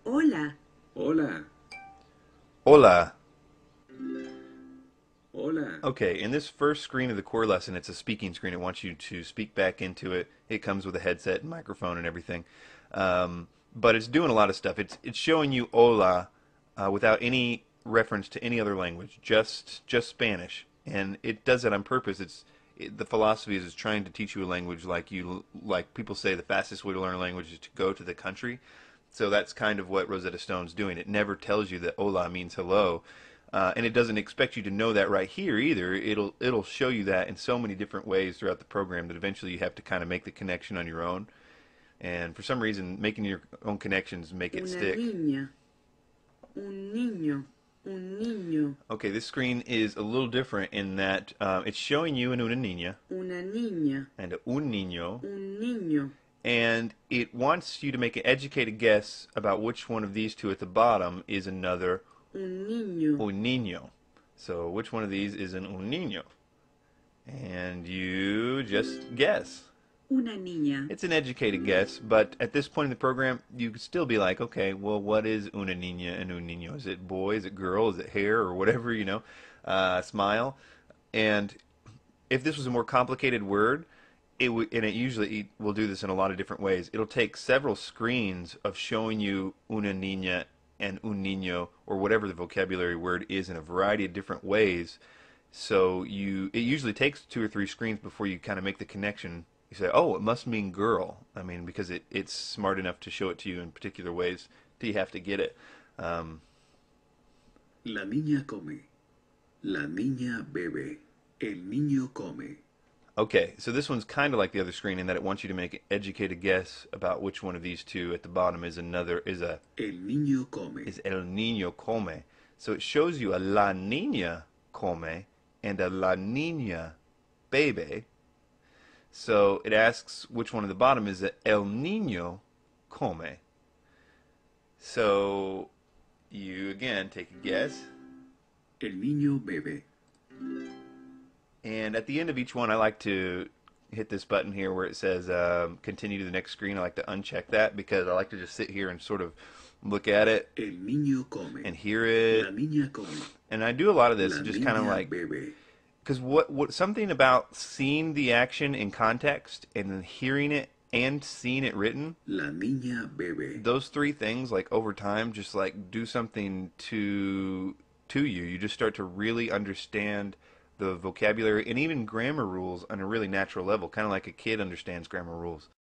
Hola, Hola, Hola. hola. Okay, in this first screen of the core lesson, it's a speaking screen. It wants you to speak back into it. It comes with a headset and microphone and everything. But it's doing a lot of stuff. It's showing you hola without any reference to any other language, just Spanish. And it does it on purpose. The philosophy is it's trying to teach you a language like people say the fastest way to learn a language is to go to the country. So that's kind of what Rosetta Stone's doing. It never tells you that hola means hello. And it doesn't expect you to know that right here either. It'll show you that in so many different ways throughout the program that eventually you have to kind of make the connection on your own. And for some reason, making your own connections make it una stick. niña, un niño, un niño, Okay, this screen is a little different in that it's showing you an una niña una niña, and a un niño, un niño, and it wants you to make an educated guess about which one of these two at the bottom is another un niño, un niño. So which one of these is an un niño? And you just guess. una niña, It's an educated guess, but at this point in the program, you could still be like, okay, well, what is una niña and un niño? Is it boy? Is it girl? Is it hair or whatever, smile? And if this was a more complicated word, and it usually will do this in a lot of different ways. It'll take several screens of showing you una niña and un niño or whatever the vocabulary word is in a variety of different ways. So it usually takes two or three screens before you kind of make the connection. You say, "Oh, it must mean girl." I mean, because it's smart enough to show it to you in particular ways. Do you have to get it? Um, La niña come. La niña bebe. El niño come. okay, so this one's kind of like the other screen in that it wants you to make an educated guess about which one of these two at the bottom El niño come. is el niño come. So it shows you a la niña come and a la niña bebe. So it asks which one at the bottom is el niño come. So you again take a guess, El niño bebe. and at the end of each one, I like to hit this button here where it says continue to the next screen. I like to uncheck that because I like to just sit here and sort of look at it El niño come. and hear La it. niña come. And I do a lot of this La just kind of niña like bebe. because what something about seeing the action in context and then hearing it and seeing it written, La niña bebe. those three things like over time just like do something to you. You just start to really understand the vocabulary and even grammar rules on a really natural level, kind of like a kid understands grammar rules.